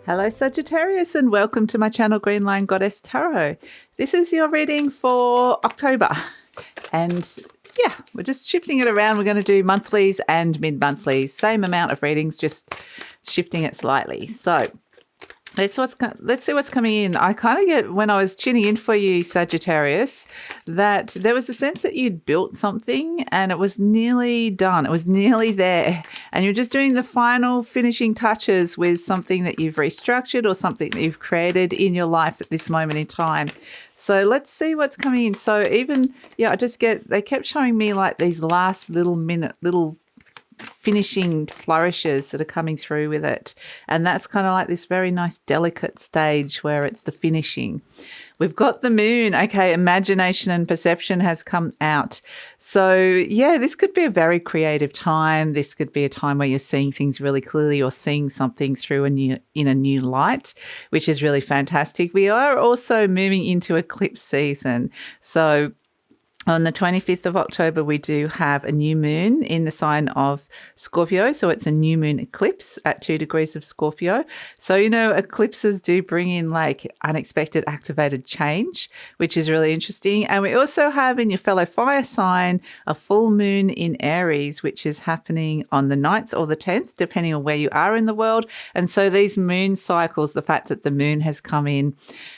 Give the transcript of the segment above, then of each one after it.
Hello Sagittarius and welcome to my channel GreenLion Goddess Tarot. This is your reading for October and yeah, we're just shifting it around. We're going to do monthlies and mid-monthlies, same amount of readings, just shifting it slightly. So let's see what's coming in. I kind of get, when I was tuning in for you, Sagittarius, that there was a sense that you'd built something and it was nearly done. It was nearly there. And you're just doing the final finishing touches with something that you've restructured or something that you've created in your life at this moment in time. So let's see what's coming in. So even, yeah, they kept showing me like these last little finishing flourishes that are coming through with it. And that's kind of like this very nice delicate stage where it's the finishing. We've got the moon. Okay, imagination and perception has come out. So yeah, this could be a very creative time. This could be a time where you're seeing things really clearly or seeing something through in a new light, which is really fantastic. We are also moving into eclipse season. So on the 25th of October, we do have a new moon in the sign of Scorpio. So it's a new moon eclipse at 2 degrees of Scorpio. So, you know, eclipses do bring in like unexpected activated change, which is really interesting. And we also have in your fellow fire sign a full moon in Aries, which is happening on the 9th or the 10th, depending on where you are in the world. And so these moon cycles, the fact that the moon has come in,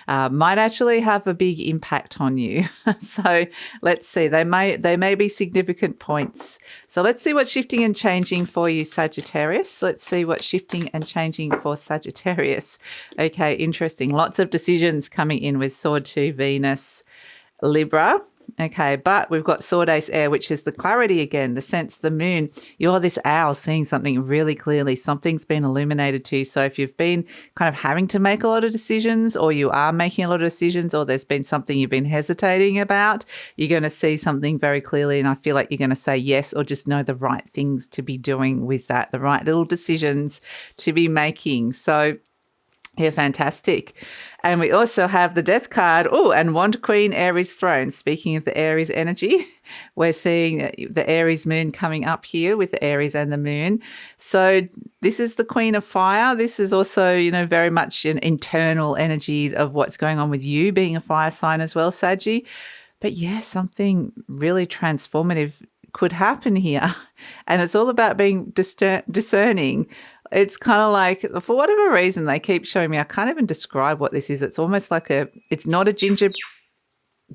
might actually have a big impact on you. So let's see. They may be significant points. So let's see what's shifting and changing for you, Sagittarius. Let's see what's shifting and changing for Sagittarius. Okay, interesting. Lots of decisions coming in with Sword 2, Venus, Libra. Okay, but we've got Sword Ace Air, which is the clarity again, the sense, the moon. You're this owl seeing something really clearly. Something's been illuminated to you. So if you've been kind of having to make a lot of decisions, or you are making a lot of decisions, or there's been something you've been hesitating about, you're going to see something very clearly. And I feel like you're going to say yes, or just know the right things to be doing with that, the right little decisions to be making. So yeah, fantastic. And we also have the Death card. Oh, and Wand Queen, Aries Throne. Speaking of the Aries energy, we're seeing the Aries moon coming up here with the Aries and the moon. So this is the Queen of Fire. This is also, you know, very much an internal energy of what's going on with you being a fire sign as well, Saggy. But yeah, something really transformative could happen here. And it's all about being discerning. It's kind of like, for whatever reason, they keep showing me, I can't even describe what this is. It's almost like it's not a ginger.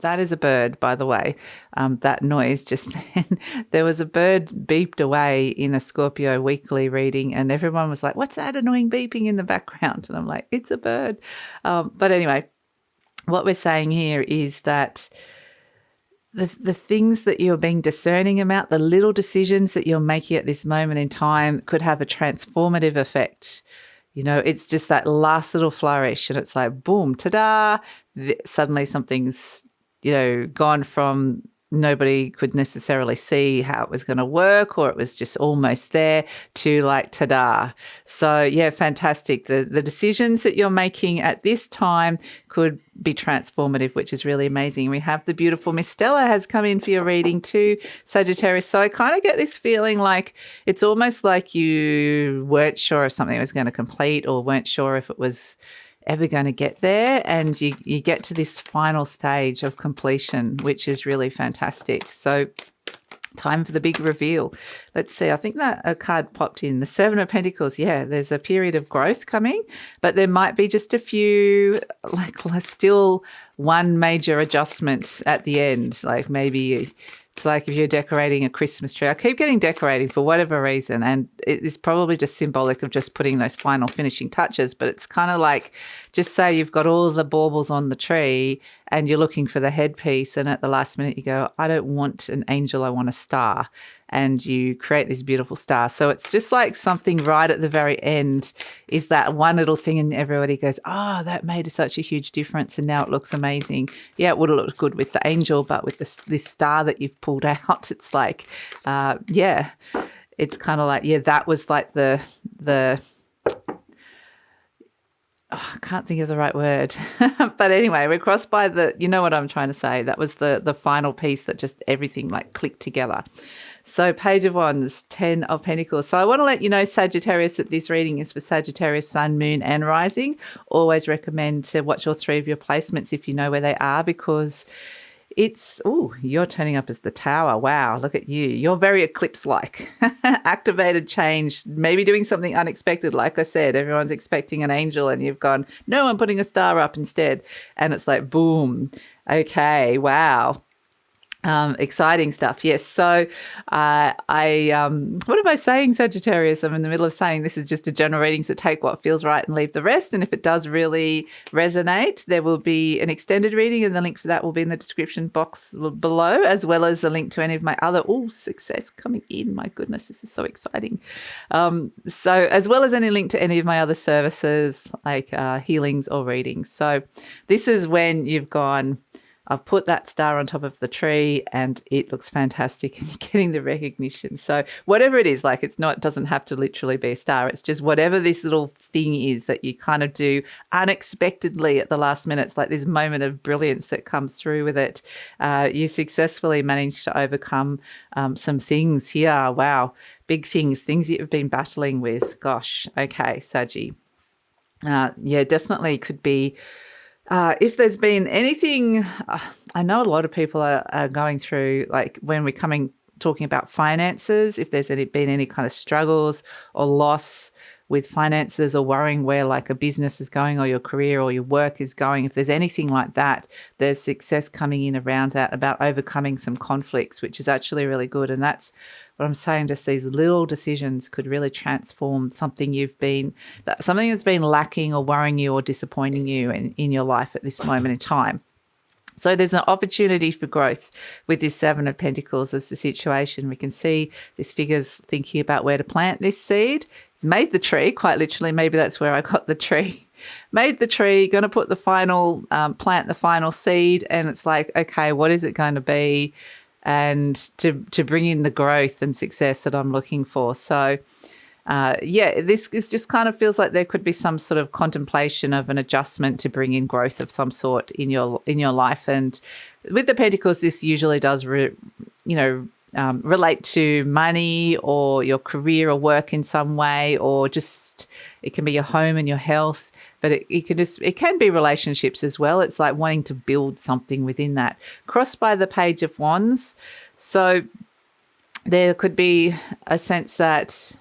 That is a bird, by the way. That noise just then. There was a bird beeped away in a Scorpio weekly reading and everyone was like, what's that annoying beeping in the background? And I'm like, it's a bird. But anyway, what we're saying here is that the things that you're being discerning about, the little decisions that you're making at this moment in time could have a transformative effect. You know, it's just that last little flourish and it's like, boom, ta-da, suddenly something's, you know, gone from nobody could necessarily see how it was going to work or it was just almost there to like, ta-da. So yeah, fantastic. The decisions that you're making at this time could be transformative, which is really amazing. We have the beautiful Miss Stella has come in for your reading too, Sagittarius. So I kind of get this feeling like it's almost like you weren't sure if something was going to complete or weren't sure if it was ever going to get there, and you get to this final stage of completion, which is really fantastic. So time for the big reveal. Let's see. I think that a card popped in. The Seven of Pentacles. Yeah, there's a period of growth coming, but there might be just a few, like still one major adjustment at the end. Like maybe it's like if you're decorating a Christmas tree. I keep getting decorating for whatever reason, and it is probably just symbolic of just putting those final finishing touches, but it's kind of like, just say you've got all the baubles on the tree and you're looking for the headpiece, and at the last minute you go, I don't want an angel, I want a star. And you create this beautiful star. So it's just like something right at the very end is that one little thing and everybody goes, oh, that made such a huge difference and now it looks amazing. Yeah, it would have looked good with the angel, but with this star that you've pulled out, it's like, yeah, it's kind of like, yeah, that was like the I can't think of the right word. But anyway, we're crossed by you know what I'm trying to say. That was the final piece that just everything like clicked together. So Page of Wands, 10 of Pentacles. So I want to let you know, Sagittarius, that this reading is for Sagittarius, Sun, Moon and Rising. Always recommend to watch all three of your placements if you know where they are, because you're turning up as the Tower. Wow, look at you. You're very eclipse-like. Activated change, maybe doing something unexpected. Like I said, everyone's expecting an angel and you've gone, no, I'm putting a star up instead. And it's like, boom. Okay, wow. Exciting stuff. Yes. So what am I saying, Sagittarius? I'm in the middle of saying this is just a general reading, so take what feels right and leave the rest. And if it does really resonate, there will be an extended reading, and the link for that will be in the description box below, as well as a link to any of my other, success coming in. My goodness, this is so exciting. So as well as any link to any of my other services like healings or readings. So this is when you've gone, I've put that star on top of the tree and it looks fantastic and you're getting the recognition. So whatever it is, like it doesn't have to literally be a star. It's just whatever this little thing is that you kind of do unexpectedly at the last minute. It's like this moment of brilliance that comes through with it. You successfully managed to overcome some things here. Wow. Big things that you've been battling with. Gosh. Okay, Saggy. Yeah, definitely could be. If there's been anything, I know a lot of people are going through, like when we're talking about finances, if there's been any kind of struggles or loss with finances, or worrying where like a business is going or your career or your work is going, if there's anything like that, there's success coming in around that, about overcoming some conflicts, which is actually really good. And that's what I'm saying, just these little decisions could really transform something that's been lacking or worrying you or disappointing you in your life at this moment in time. So there's an opportunity for growth with this Seven of Pentacles as the situation. We can see this figure's thinking about where to plant this seed. It's made the tree, quite literally. Maybe that's where I got the tree. Made the tree, going to put the final, plant the final seed. And it's like, okay, what is it going to be? And to bring in the growth and success that I'm looking for. So this just kind of feels like there could be some sort of contemplation of an adjustment to bring in growth of some sort in your life. And with the Pentacles, this usually does, relate to money or your career or work in some way, or just it can be your home and your health. But it can be relationships as well. It's like wanting to build something within that. Crossed by the Page of Wands, so there could be a sense that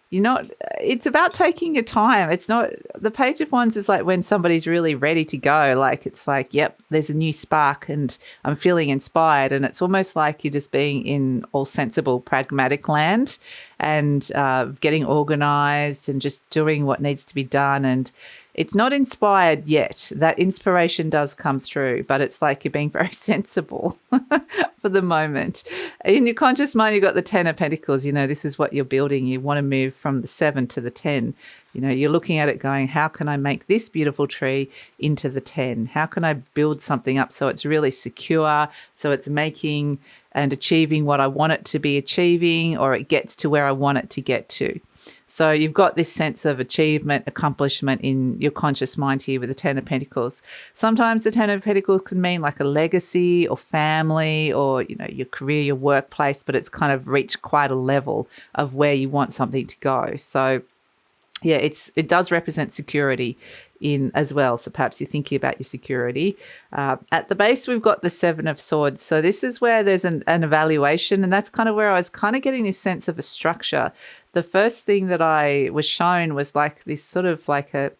it's about taking your time. It's not, the Page of Wands is like when somebody's really ready to go. Like it's like, yep, there's a new spark and I'm feeling inspired. And it's almost like you're just being in all sensible, pragmatic land and getting organized and just doing what needs to be done. And it's not inspired yet. That inspiration does come through, but it's like you're being very sensible for the moment. In your conscious mind, you've got the 10 of Pentacles. This is what you're building. You want to move from the 7 to the 10. You're looking at it going, how can I make this beautiful tree into the 10? How can I build something up so it's really secure, so it's making and achieving what I want it to be achieving, or it gets to where I want it to get to? So you've got this sense of achievement, accomplishment in your conscious mind here with the 10 of Pentacles. Sometimes the 10 of Pentacles can mean like a legacy or family or, your career, your workplace, but it's kind of reached quite a level of where you want something to go. So yeah, it does represent security in as well. So perhaps you're thinking about your security. At the base, we've got the 7 of Swords. So this is where there's an evaluation, and that's kind of where I was kind of getting this sense of a structure. The first thing that I was shown was like this sort of like it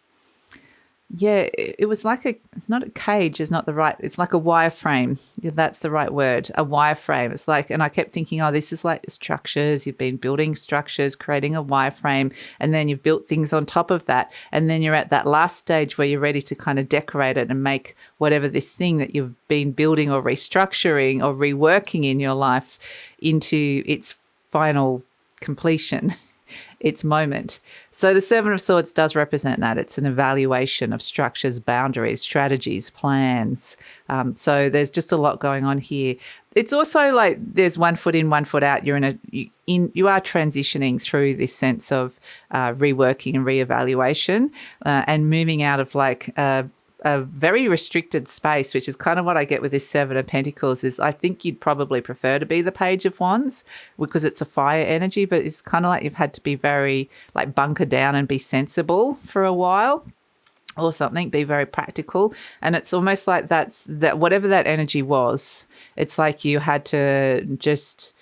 was like not a cage is not the right, it's like a wireframe. Yeah, that's the right word, a wireframe. It's like, and I kept thinking, oh, this is like structures. You've been building structures, creating a wireframe, and then you've built things on top of that. And then you're at that last stage where you're ready to kind of decorate it and make whatever this thing that you've been building or restructuring or reworking in your life into its final completion. Its moment. So the 7 of Swords does represent that. It's an evaluation of structures, boundaries, strategies, plans. So there's just a lot going on here. it's also like there's 1 foot in, 1 foot out. You are transitioning through this sense of reworking and reevaluation and moving out of like a very restricted space, which is kind of what I get with this 7 of Pentacles. Is I think you'd probably prefer to be the Page of Wands because it's a fire energy, but it's kind of like you've had to be very like bunker down and be sensible for a while. Or something, be very practical. And it's almost like that whatever that energy was, it's like you had to just,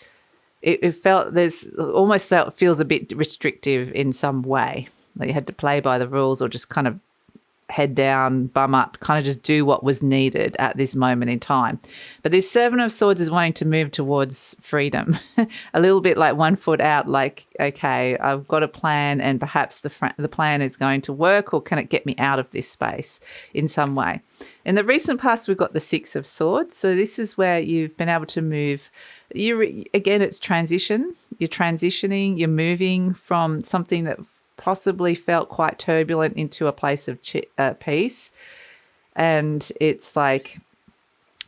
it feels a bit restrictive in some way. Like you had to play by the rules or just kind of head down, bum up, kind of just do what was needed at this moment in time. But this 7 of Swords is wanting to move towards freedom, a little bit like 1 foot out, like, okay, I've got a plan and perhaps the plan is going to work, or can it get me out of this space in some way? In the recent past, we've got the 6 of Swords. So this is where you've been able to move. Again, it's transition. You're transitioning, you're moving from something that possibly felt quite turbulent into a place of peace. And it's like,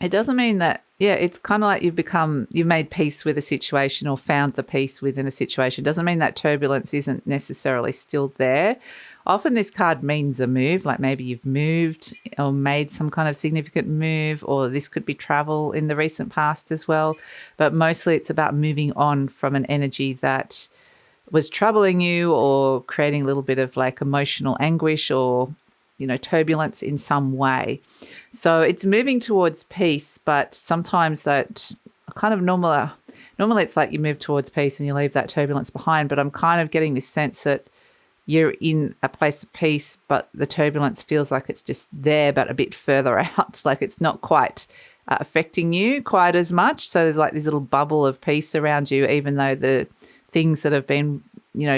it doesn't mean that, it's kind of like you've made peace with a situation or found the peace within a situation. It doesn't mean that turbulence isn't necessarily still there. Often this card means a move, like maybe you've moved or made some kind of significant move, or this could be travel in the recent past as well. But mostly it's about moving on from an energy that was troubling you or creating a little bit of like emotional anguish or, turbulence in some way. So it's moving towards peace, but sometimes that kind of normally it's like you move towards peace and you leave that turbulence behind. But I'm kind of getting this sense that you're in a place of peace, but the turbulence feels like it's just there, but a bit further out, like it's not quite affecting you quite as much. So there's like this little bubble of peace around you, even though the things that have been,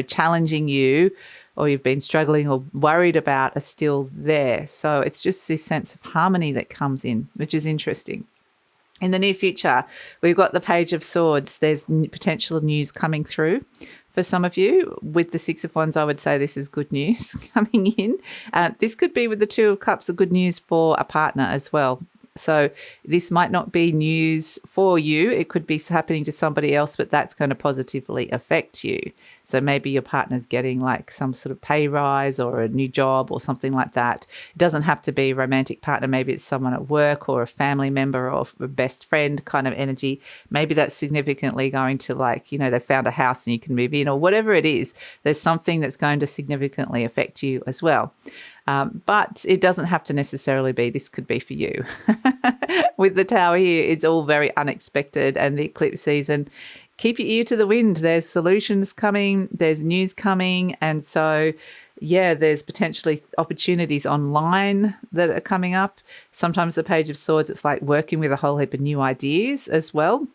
challenging you or you've been struggling or worried about are still there. So it's just this sense of harmony that comes in, which is interesting. In the near future, we've got the Page of Swords. There's potential news coming through for some of you. With the 6 of Wands, I would say this is good news coming in. This could be with the 2 of Cups, a good news for a partner as well. So this might not be news for you. It could be happening to somebody else, but that's going to positively affect you. So maybe your partner's getting like some sort of pay rise or a new job or something like that. It doesn't have to be a romantic partner. Maybe it's someone at work or a family member or a best friend kind of energy. Maybe that's significantly going to they found a house and you can move in, or whatever it is. There's something that's going to significantly affect you as well. But it doesn't have to necessarily be. This could be for you. With the Tower here, it's all very unexpected, and the eclipse season, keep your ear to the wind. There's solutions coming, there's news coming, and so, there's potentially opportunities online that are coming up. Sometimes the Page of Swords, it's like working with a whole heap of new ideas as well.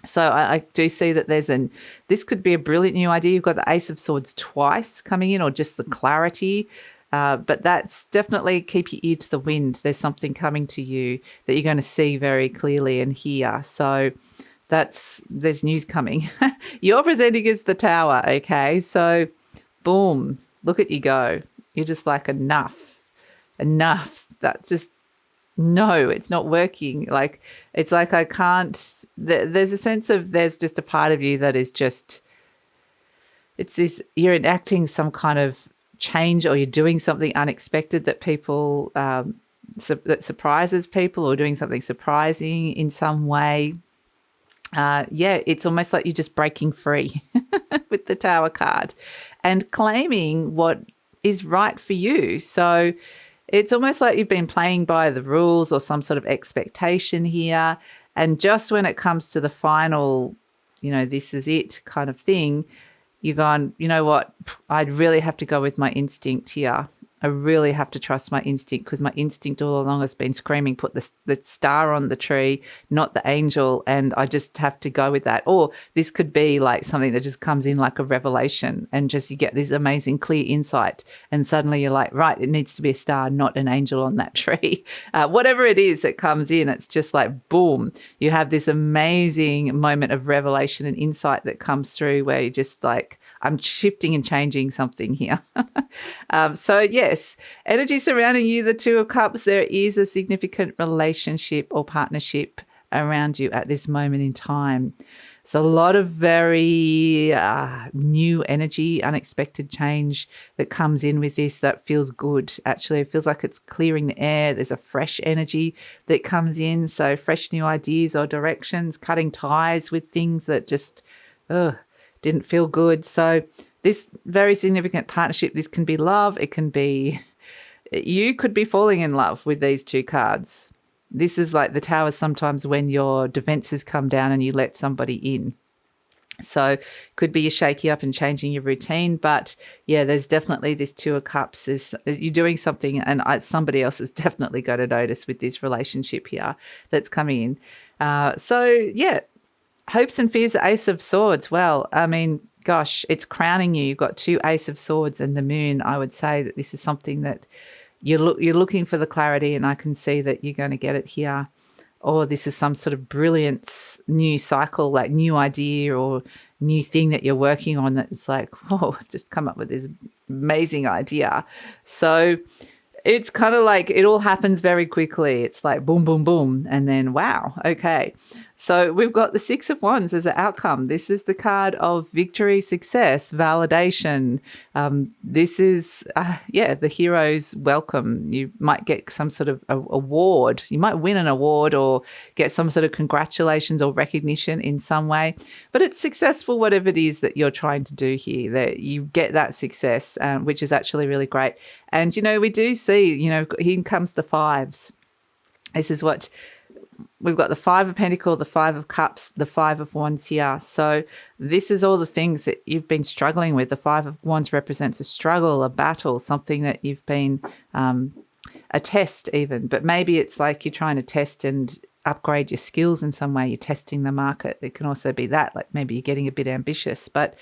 So I do see that this could be a brilliant new idea. You've got the Ace of Swords twice coming in, or just the clarity. But that's definitely keep your ear to the wind. There's something coming to you that you're going to see very clearly and hear. So there's news coming. You're presenting as the Tower, okay? So boom, look at you go. You're just like, enough. That's just, no, it's not working. Like, it's like I can't, there's a sense of, there's just a part of you that is just, it's this, you're enacting some kind of change, or you're doing something unexpected that people that surprises people, or doing something surprising in some way. It's almost like you're just breaking free with the Tower card and claiming what is right for you. So it's almost like you've been playing by the rules or some sort of expectation here, and just when it comes to the final, this is it kind of thing, you're going, you know what, I'd really have to go with my instinct here. I really have to trust my instinct, because my instinct all along has been screaming, put the star on the tree, not the angel, and I just have to go with that. Or this could be like something that just comes in like a revelation, and just you get this amazing clear insight, and suddenly you're like, right, it needs to be a star, not an angel on that tree. Whatever it is that comes in, it's just like, boom, you have this amazing moment of revelation and insight that comes through where you're just like, I'm shifting and changing something here. Yes, energy surrounding you, the 2 of Cups, there is a significant relationship or partnership around you at this moment in time. So a lot of very new energy, unexpected change that comes in with this that feels good. Actually, it feels like it's clearing the air. There's a fresh energy that comes in. So fresh new ideas or directions, cutting ties with things that just didn't feel good. So this very significant partnership, this can be love. It can be, you could be falling in love with these two cards. This is like the Tower sometimes when your defenses come down and you let somebody in. So could be you shaking up and changing your routine. But yeah, there's definitely this Two of Cups. You're doing something and somebody else is definitely going to notice with this relationship here that's coming in. So yeah, hopes and fears, Ace of Swords. Well, I mean, gosh, it's crowning you. You've got two Ace of Swords and the Moon. I would say that this is something that you're looking for the clarity, and I can see that you're going to get it here. Or this is some sort of brilliant new cycle, like new idea or new thing that you're working on that's like, oh, I've just come up with this amazing idea. So it's kind of like it all happens very quickly. It's like boom, boom, boom. And then, wow, okay. So we've got the Six of Wands as an outcome. This is the card of victory, success, validation. This is, the hero's welcome. You might get some sort of award. You might win an award or get some sort of congratulations or recognition in some way. But it's successful, whatever it is that you're trying to do here, that you get that success, which is actually really great. And, we do see, here comes the fives. This is what we've got: the Five of Pentacles, the Five of Cups, the Five of Wands here. So this is all the things that you've been struggling with. The Five of Wands represents a struggle, a battle, something that you've been, a test even. But maybe it's like you're trying to test and upgrade your skills in some way. You're testing the market. It can also be that, like maybe you're getting a bit ambitious. But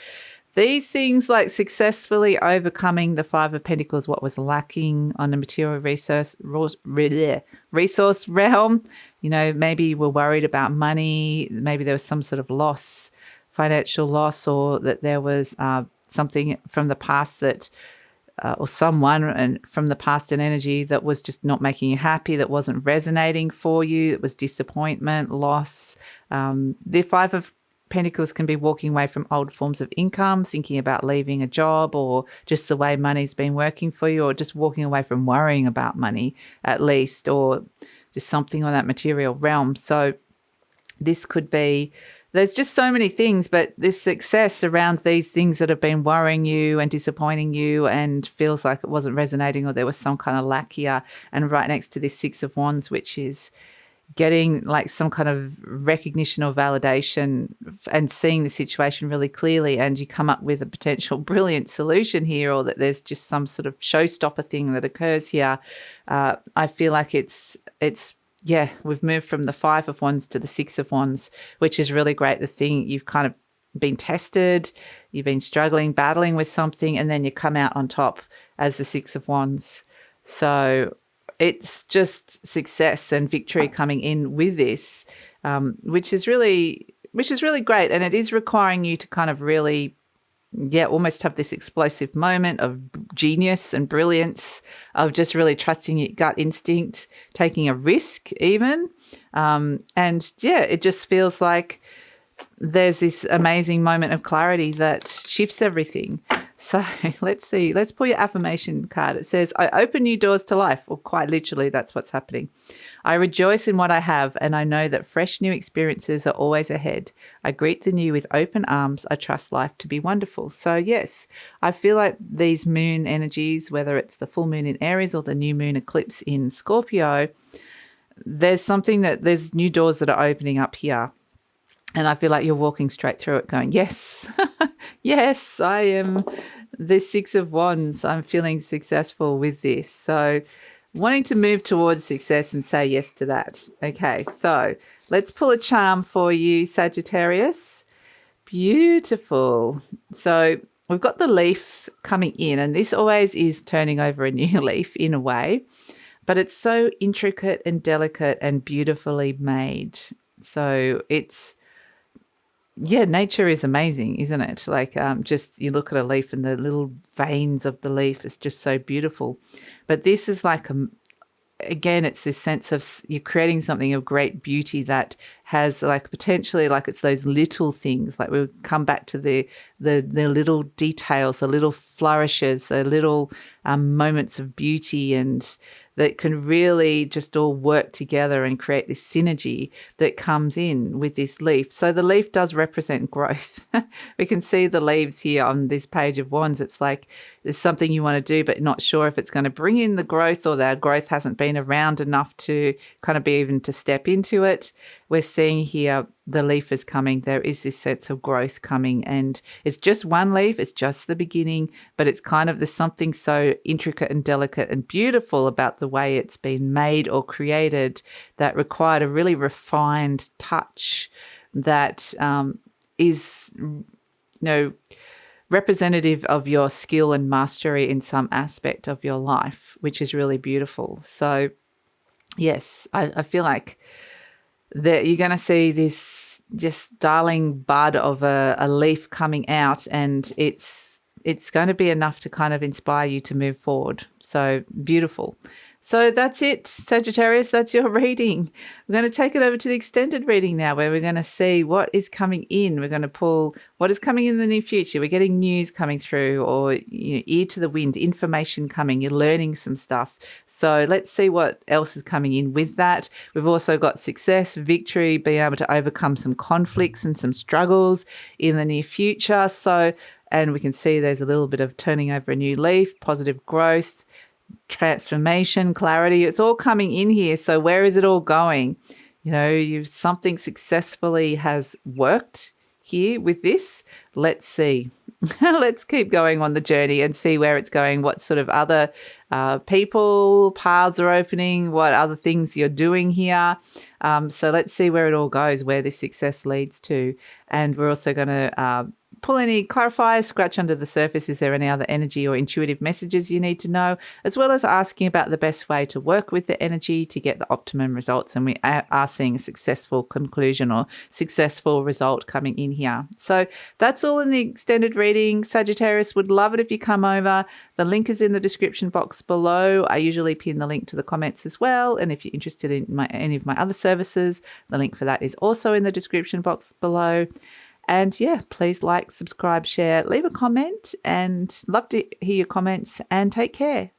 these things like successfully overcoming the Five of Pentacles, what was lacking on the material resource realm, maybe you were worried about money, maybe there was some sort of loss, financial loss, or that there was something from the past that, or someone and from the past and energy that was just not making you happy, that wasn't resonating for you. It was disappointment, loss. The Five of Pentacles can be walking away from old forms of income, thinking about leaving a job, or just the way money's been working for you, or just walking away from worrying about money at least, or just something on that material realm. So this could be, there's just so many things, but this success around these things that have been worrying you and disappointing you and feels like it wasn't resonating, or there was some kind of lack here. And right next to this Six of Wands, which is getting like some kind of recognition or validation and seeing the situation really clearly, and you come up with a potential brilliant solution here, or that there's just some sort of showstopper thing that occurs here. I feel like we've moved from the Five of Wands to the Six of Wands, which is really great. The thing, you've kind of been tested, you've been struggling, battling with something, and then you come out on top as the Six of Wands. So it's just success and victory coming in with this, which is really great. And it is requiring you to kind of really, almost have this explosive moment of genius and brilliance, of just really trusting your gut instinct, taking a risk even. It just feels like there's this amazing moment of clarity that shifts everything. So let's see. Let's pull your affirmation card. It says, I open new doors to life. Or quite literally, that's what's happening. I rejoice in what I have, and I know that fresh new experiences are always ahead. I greet the new with open arms. I trust life to be wonderful. So yes, I feel like these moon energies, whether it's the full moon in Aries or the new moon eclipse in Scorpio, there's new doors that are opening up here. And I feel like you're walking straight through it going, yes, yes, I am the Six of Wands. I'm feeling successful with this. So wanting to move towards success and say yes to that. Okay, so let's pull a charm for you, Sagittarius. Beautiful. So we've got the leaf coming in, and this always is turning over a new leaf in a way, but it's so intricate and delicate and beautifully made. So it's, nature is amazing, isn't it? Like just you look at a leaf and the little veins of the leaf is just so beautiful. But this is like again, it's this sense of you're creating something of great beauty that has like potentially like it's those little things. Like we'll come back to the little details, the little flourishes, the little moments of beauty, and that can really just all work together and create this synergy that comes in with this leaf. So the leaf does represent growth. We can see the leaves here on this page of wands. It's like there's something you want to do, but not sure if it's going to bring in the growth, or that growth hasn't been around enough to kind of be even to step into it. We're seeing here the leaf is coming. There is this sense of growth coming, and it's just one leaf. It's just the beginning, but it's kind of there's something so intricate and delicate and beautiful about the way it's been made or created that required a really refined touch that is, representative of your skill and mastery in some aspect of your life, which is really beautiful. So yes, I feel like that you're going to see this just darling bud of a leaf coming out, and it's going to be enough to kind of inspire you to move forward. So beautiful. So that's it, Sagittarius. That's your reading. We're going to take it over to the extended reading now, where we're going to see what is coming in. We're going to pull what is coming in the near future. We're getting news coming through, or ear to the wind, information coming. You're learning some stuff. So let's see what else is coming in with that. We've also got success, victory, being able to overcome some conflicts and some struggles in the near future. And we can see there's a little bit of turning over a new leaf, positive growth, transformation, clarity. It's all coming in here. So where is it all going? Something successfully has worked here with this. Let's see. Let's keep going on the journey and see where it's going, what sort of other people, paths are opening, what other things you're doing here. So let's see where it all goes, where this success leads to. And we're also going to pull any clarifiers, scratch under the surface. Is there any other energy or intuitive messages you need to know, as well as asking about the best way to work with the energy to get the optimum results. And we are seeing a successful conclusion or successful result coming in here. So that's all in the extended reading. Sagittarius, would love it if you come over. The link is in the description box below. I usually pin the link to the comments as well. And if you're interested in any of my other services, the link for that is also in the description box below. And yeah, please like, subscribe, share, leave a comment, and love to hear your comments, and take care.